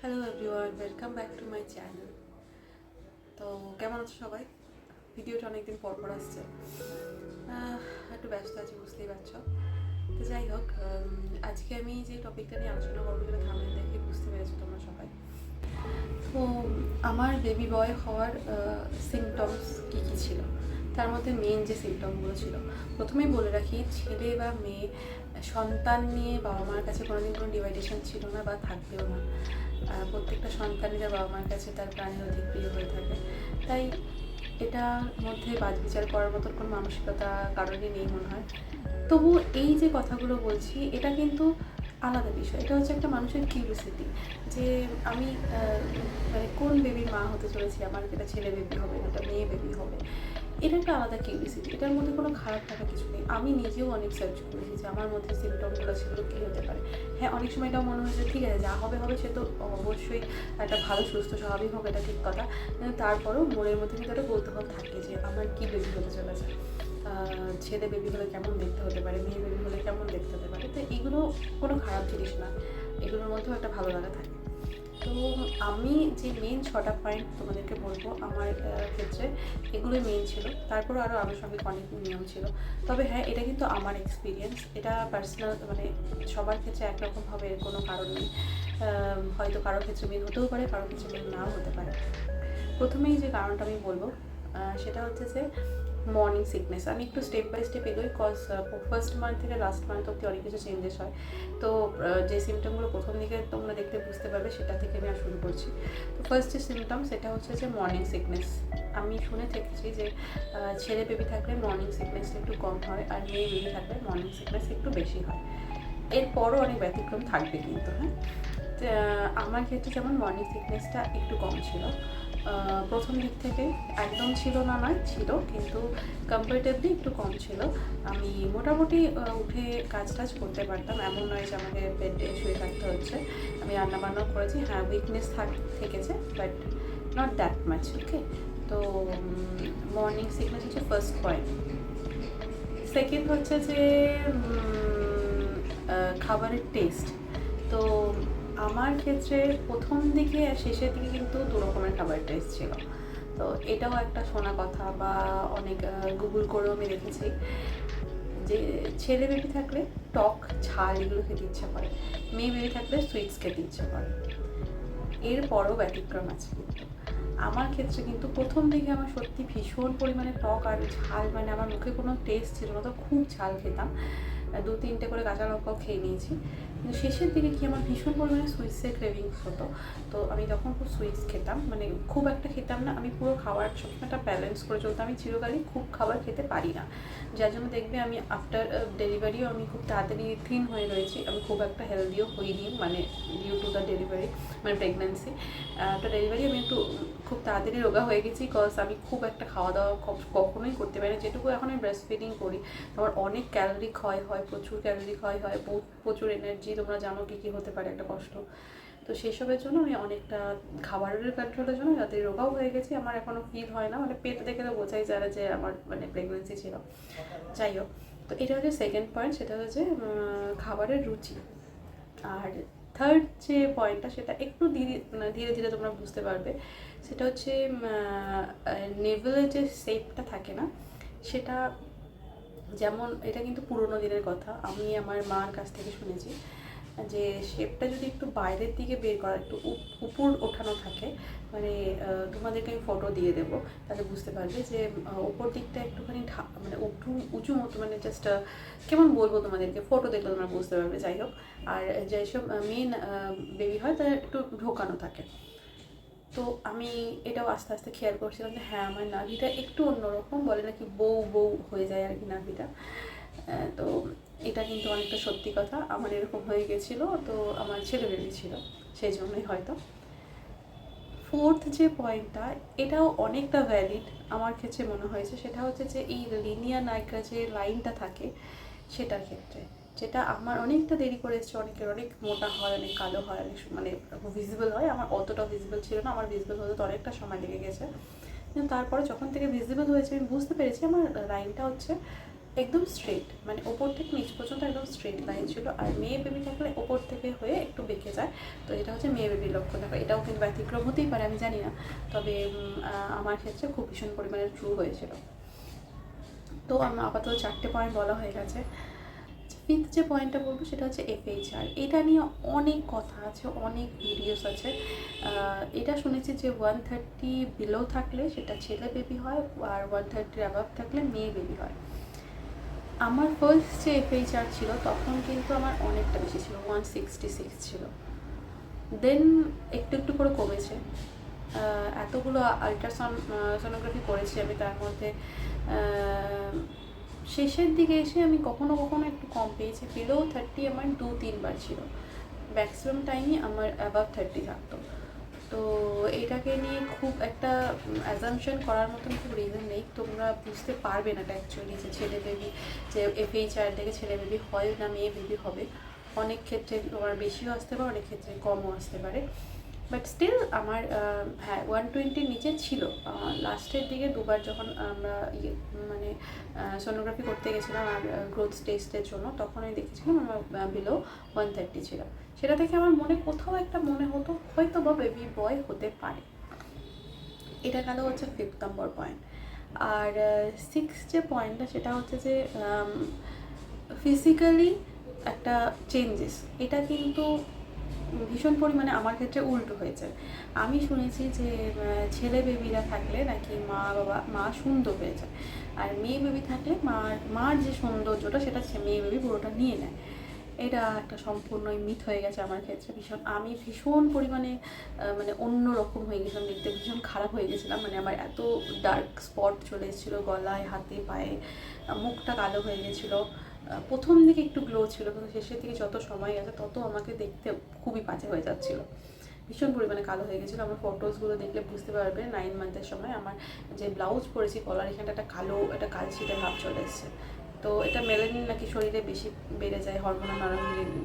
Hello everyone, welcome back to my channel. তো কেমন আছো সবাই? ভিডিওটা অনেকদিন পর পর আসছে, একটু ব্যস্ত আছি বুঝতেই পারছো। তো যাই হোক, আজকে আমি যে টপিকটা নিয়ে আলোচনা করবো সেটা থাম্বনেল দেখে বুঝতে পেরেছো তোমরা সবাই। তো আমার বেবি বয় হওয়ার সিমটমস কী কী ছিল, তার মধ্যে মেন যে সিমটমগুলো ছিল, প্রথমেই বলে রাখি ছেলে বা মেয়ে সন্তান নিয়ে বাবা মার কাছে কোনোদিন কোনো ডিভাইডেশন ছিল না বা থাকবেও না। প্রত্যেকটা সন্তানই তার বাবা মার কাছে তার প্রাণের অধিক প্রিয় হয়ে থাকে। তাই এটার মধ্যে বাদ বিচার করার মতন কোনো মানসিকতা কারণে নেই মনে হয়। তবু এই যে কথাগুলো বলছি এটা কিন্তু আলাদা বিষয়, এটা হচ্ছে একটা মানুষের কিউরিওসিটি যে আমি মানে কোন বেবির মা হতে চলেছি, আমার এটা ছেলে বেবি হবে, এটা মেয়ে বেবি হবে, এটা একটা আলাদা কিউরিওসিটি। এটার মধ্যে কোনো খারাপ থাকা কিছু নেই। আমি নিজেও অনেক সার্চ করেছি যে আমার মধ্যে সিমটমগুলো সেগুলো কী হতে পারে। হ্যাঁ, অনেক সময় এটাও মনে হয়েছে ঠিক আছে, যা হবে হবে, সে তো অবশ্যই একটা ভালো সুস্থ স্বাভাবিক হোক, এটা ঠিক কথা, কিন্তু তারপরেও মনের মধ্যে কিন্তু একটা কৌতূহল থাকে যে আমার কী বেবি হতে চলেছে, ছেলে বেবি হলে কেমন দেখতে হতে পারে, মেয়ে বেবি হলে কেমন দেখতে হতে পারে। তো এগুলো কোনো খারাপ জিনিস না, এগুলোর মধ্যেও একটা ভালো লাগা থাকে। তো আমি যে মেন 6টা পয়েন্ট তোমাদেরকে বলবো আমার ক্ষেত্রে এগুলোই মেন ছিল, তারপরও আরও আনুষঙ্গিক অনেক নিয়ম ছিল। তবে হ্যাঁ, এটা কিন্তু আমার এক্সপিরিয়েন্স, এটা পার্সোনাল, মানে সবার ক্ষেত্রে একরকমভাবে এর কোনো কারণ নেই। হয়তো কারোর ক্ষেত্রে মেন হতেও পারে, কারোর ক্ষেত্রে মেন নাও হতে পারে। প্রথমেই যে কারণটা আমি বলবো সেটা হচ্ছে যে মর্নিং সিকনেস। আমি একটু স্টেপ বাই স্টেপ এগোই, কজ ফার্স্ট মান্থ থেকে লাস্ট মান্থ অব্দি অনেক কিছু চেঞ্জেস হয়। তো যে সিমটমগুলো প্রথম দিকে তোমরা দেখতে বুঝতে পারবে সেটা থেকে আমি শুরু করছি। তো ফার্স্ট যে সিমটম সেটা হচ্ছে যে মর্নিং সিকনেস। আমি শুনে থেকেছি যে ছেলে বেবি থাকলে মর্নিং সিকনেসটা একটু কম হয়, আর মেয়ে বেবি থাকলে মর্নিং সিকনেস একটু বেশি হয়। এরপরও অনেক ব্যতিক্রম থাকবে কিন্তু, হ্যাঁ। আমার ক্ষেত্রে যেমন মর্নিং সিকনেসটা একটু কম ছিল প্রথম দিক থেকে, একদম ছিল না নয়, ছিল, কিন্তু কম্পারেটিভলি একটু কম ছিল। আমি মোটামুটি উঠে কাজ টাজ করতে পারতাম, এমন নয় যে আমাকে বেডে শুয়ে থাকতে হচ্ছে। আমি রান্নাবান্নাও করেছি, হ্যাঁ উইকনেস থেকেছে, বাট নট দ্যাট মাচ। ওকে, তো মর্নিং সিকনেস হচ্ছে ফার্স্ট পয়েন্ট। সেকেন্ড হচ্ছে যে খাবারের টেস্ট। তো আমার ক্ষেত্রে প্রথম দিকে আর শেষের দিকে কিন্তু দু রকমের খাবারের টেস্ট ছিল। তো এটাও একটা শোনা কথা, বা অনেক গুগল করেও আমি দেখেছি যে ছেলে বেবি থাকলে টক ঝাল এগুলো খেতে ইচ্ছা করে, মেয়ে বেবি থাকলে সুইটস খেতে ইচ্ছা করে। এরপরও ব্যতিক্রম আছে কিন্তু আমার ক্ষেত্রে, কিন্তু প্রথম দিকে আমার সত্যি ভীষণ পরিমাণে টক আর ঝাল, মানে আমার মুখে কোনো টেস্ট ছিল না, তো খুব ঝাল খেতাম, 2-3টে করে কাঁচা লঙ্কাও খেয়ে নিয়েছি। কিন্তু শেষের দিকে কি আমার ভীষণ পরিমাণে সুইটসের ক্রেভিংস হতো। তো আমি তখন খুব সুইটস খেতাম, মানে খুব একটা খেতাম না, আমি পুরো খাবার সবসময় একটা ব্যালেন্স করে চলতাম। আমি চিরকালই খুব খাবার খেতে পারি না, যার জন্য দেখবে আমি আফটার ডেলিভারিও আমি খুব তাড়াতাড়ি থিন হয়ে রয়েছি। আমি খুব একটা হেলদিও হইনি, মানে ডিউ টু দ্য ডেলিভারি, মানে প্রেগনেন্সি। একটা ডেলিভারি আমি একটু খুব তাড়াতাড়ি রোগা হয়ে গেছি, কজ আমি খুব একটা খাওয়া দাওয়া কখনোই করতে পারি না। যেটুকু এখন আমি ব্রেস্ট ফিডিং করি, আমার অনেক ক্যালোরি ক্ষয় হয়, প্রচুর ক্যালোরি ক্ষয় হয়, প্রচুর এনার্জি, তোমরা জানো কী কী হতে পারে একটা কষ্ট। তো সেসবের জন্য আমি অনেকটা খাবারের কন্ট্রোলের জন্য যাতে রোগাও হয়ে গেছি। আমার এখনও ফিল হয় না, মানে পেট দেখে তো বোঝাই যায় যে আমার মানে প্রেগনেন্সি ছিল। যাই হোক, তো এটা হচ্ছে সেকেন্ড পয়েন্ট, সেটা হচ্ছে খাবারের রুচি। আর থার্ড যে পয়েন্টটা সেটা একটু ধীরে ধীরে তোমরা বুঝতে পারবে, সেটা হচ্ছে নেভেলের যে শেপটা থাকে না, সেটা যেমন, এটা কিন্তু পুরোনো দিনের কথা, আমি আমার মার কাছ থেকে শুনেছি যে শেপটা যদি একটু বাইরের দিকে বের করা, একটু উপর ওঠানো থাকে, মানে তোমাদেরকে আমি ফটো দিয়ে দেবো, তাহলে বুঝতে পারবে যে উপর দিকটা একটুখানি মানে উঁচু মতো, মানে জাস্ট কেমন বলবো তোমাদেরকে, ফটো দেখলে তোমরা বুঝতে পারবে। যাই হোক, আর যেসব মেন বেবি হয় তাদের একটু ঢোকানো থাকে। তো আমি এটাও আস্তে আস্তে খেয়াল করছিলাম যে হ্যাঁ আমার নাভিটা একটু অন্যরকম, বলে নাকি বউ বউ হয়ে যায় আর কি নাভিটা। তো এটা কিন্তু অনেকটা সত্যি কথা, আমার এরকম হয়ে গেছিলো। তো আমার ছেলে বেবি ছিল, সেই জন্যই হয়তো। ফোর্থ যে পয়েন্টটা, এটাও অনেকটা ভ্যালিড আমার ক্ষেত্রে মনে হয়েছে, সেটা হচ্ছে যে এই লিনিয়ার নায়িকা যে লাইনটা থাকে সেটার ক্ষেত্রে, যেটা আমার অনেকটা দেরি করে এসছে, অনেকের অনেক মোটা হয়, অনেক কালো হয়, অনেক মানে ভিজিবল হয়, আমার অতটা ভিজিবল ছিল না, আমার ভিজিবল হতে তো অনেকটা সময় লেগে গেছে। কিন্তু তারপরে যখন থেকে ভিজিবল হয়েছে আমি বুঝতে পেরেছি আমার লাইনটা হচ্ছে একদম স্ট্রেট, মানে ওপর থেকে নিচ পর্যন্ত একদম স্ট্রেট লাইন ছিল। আর মেয়ে বেবি থাকলে ওপর থেকে হয়ে একটু বেঁকে যায়, তো এটা হচ্ছে মেয়ে বেবির লক্ষণ। দেখো এটাও কিন্তু ব্যতিক্রম হতেই পারে, আমি জানি না, তবে আমার ক্ষেত্রে খুব ভীষণ পরিমাণে ট্রু হয়েছিল। তো আমার আপাতত 4টে পয়েন্ট বলা হয়ে গেছে। ফিফথ যে পয়েন্টটা বলবো সেটা হচ্ছে FHR। এটা নিয়ে অনেক কথা আছে, অনেক ভিডিওস আছে। এটা শুনেছি যে 130 বিলো থাকলে সেটা ছেলে বেবি হয়, আর 130 অ্যাবাভ থাকলে মেয়ে বেবি হয়। আমার ফার্স্ট যে FHR ছিল তখন কিন্তু আমার অনেকটা বেশি ছিল, 166 ছিল। দেন একটু একটু করে কমেছে। এতগুলো সোনোগ্রাফি করেছি আমি, তার মধ্যে শেষের দিকে এসে আমি কখনো কখনো একটু কম পেয়েছি। বিলো 30 আমার 2-3 বার ছিল, ম্যাক্সিমাম টাইমই আমার অ্যাবাভ 30 থাকতো। তো এটাকে নিয়ে খুব একটা অ্যাজামশন করার মতন খুব রিজন নেই। তোমরা বুঝতে পারবে না এটা অ্যাকচুয়ালি যে ছেলে বেবি, যে FHR থেকে ছেলে বেবি হয় না মেয়ে বেবি হবে। অনেক ক্ষেত্রে তোমার বেশিও আসতে পারে, অনেক ক্ষেত্রে কমও আসতে পারে। বাট স্টিল আমার হ্যাঁ 120-র নিচে ছিল। লাস্টের দিকে 2বার যখন আমরা মানে সোনোগ্রাফি করতে গেছিলাম আর গ্রোথ টেস্টের জন্য, তখন আমি দেখেছিলাম আমার বিলো 130 ছিল। সেটা থেকে আমার মনে কোথাও একটা মনে হতো হয়তো বা বেবি বয় হতে পারে। এটা গেল হচ্ছে 5th নম্বর পয়েন্ট। আর 6th যে পয়েন্টটা সেটা হচ্ছে যে ফিজিক্যালি একটা চেঞ্জেস। এটা কিন্তু ভীষণ পরিমাণে আমার ক্ষেত্রে উল্টো হয়েছে। আমি শুনেছি যে ছেলে বেবিরা থাকলে নাকি মা সুন্দর হয়ে যায়, আর মেয়ে বেবি থাকলে মার যে সৌন্দর্যটা সেটা মেয়ে বেবি পুরোটা নিয়ে নেয়। এটা একটা সম্পূর্ণই মিথ হয়ে গেছে আমার ক্ষেত্রে। আমি ভীষণ পরিমাণে মানে অন্য রকম হয়ে গেছিলাম, দেখতে ভীষণ খারাপ হয়ে গেছিলাম। মানে আমার এত ডার্ক স্পট চলে এসেছিলো গলায়, হাতে, পায়ে, মুখটা কালো হয়ে গেছিলো। প্রথম দিকে একটু গ্লো ছিল, কিন্তু শেষের দিকে যত সময় গেছে তত আমাকে দেখতে খুবই বাজে হয়ে যাচ্ছিলো, ভীষণ পরিমাণে কালো হয়ে গেছিলো। আমার ফটোসগুলো দেখলে বুঝতে পারবে 9 মান্থের সময় আমার যে ব্লাউজ পরেছি কলার এখানটা একটা কালচিটে ভাব চলে এসেছে। তো এটা মেলানিন নাকি শরীরে বেশি বেড়ে যায়, হরমোনাল নানান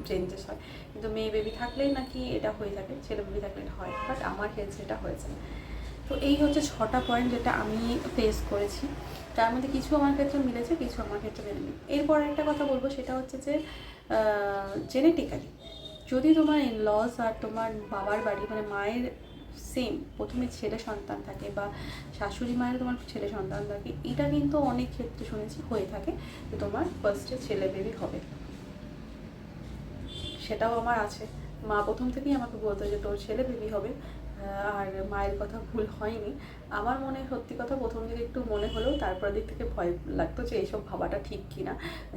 চেঞ্জেস হয়, কিন্তু মেয়ে বেবি থাকলেই নাকি এটা হয়ে থাকে, ছেলে বেবি থাকলে এটা হয়, বাট আমার ক্ষেত্রে এটা হয়েছে। তো এই হচ্ছে 6টা পয়েন্ট যেটা আমি ফেস করেছি। তার মধ্যে কিছু আমার ক্ষেত্রে মিলেছে, কিছু আমার ক্ষেত্রে মেলেনি। এরপর একটা কথা বলবো সেটা হচ্ছে যে জেনেটিক্যালি যদি তোমার ইনলস আর তোমার বাবার বাড়ি মানে মায়ের সেম প্রথমে ছেলে সন্তান থাকে, বা শাশুড়ি মায়ের তোমার ছেলে সন্তান থাকে, এটা কিন্তু অনেক ক্ষেত্রে শুনেছি হয়ে থাকে যে তোমার ফার্স্টে ছেলে বেবি হবে। সেটাও আমার আছে। মা প্রথম থেকেই আমাকে বলতো যে তোর ছেলে বেবি হবে, আর মায়ের কথা ভুল হয়নি। আমার মনে সত্যি কথা প্রথম দিকে একটু মনে হলেও তারপর দিক থেকে ভয় লাগতো যে এইসব ভাবাটা ঠিক কিনা,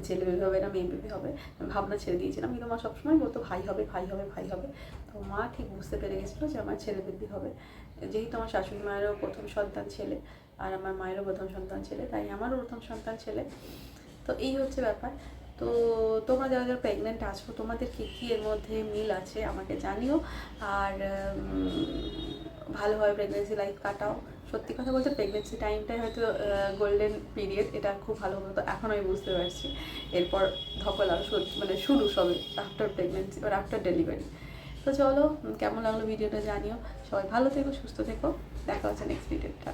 ছেলে বেবি হবে না মেয়ে বেবি হবে, ভাবনা ছেড়ে দিয়েছিলাম। কিন্তু মা সবসময় বলতো ভাই হবে ভাই হবে ভাই হবে। তো মা ঠিক বুঝতে পেরে গেছিলো যে আমার ছেলে বেবি হবে। যেহেতু আমার শাশুড়ি মায়েরও প্রথম সন্তান ছেলে, আর আমার মায়েরও প্রথম সন্তান ছেলে, তাই আমারও প্রথম সন্তান ছেলে। তো এই হচ্ছে ব্যাপার। তো তোমরা যারা যারা প্রেগনেন্ট আছো তোমাদের কী কী এর মধ্যে মিল আছে আমাকে জানিও, আর ভালোভাবে প্রেগনেন্সি লাইফ কাটাও। সত্যি কথা বলতে প্রেগনেন্সি টাইমটাই হয়তো গোল্ডেন পিরিয়ড, এটা খুব ভালো মতো এখন আমি বুঝতে পারছি। এরপর ধকল আরও মানে শুরু সবে আফটার প্রেগনেন্সি আর আফটার ডেলিভারি। তো চলো, কেমন লাগলো ভিডিওটা জানিও। সবাই ভালো থেকো, সুস্থ থেকো, দেখা হচ্ছে নেক্সট ভিডিওটা।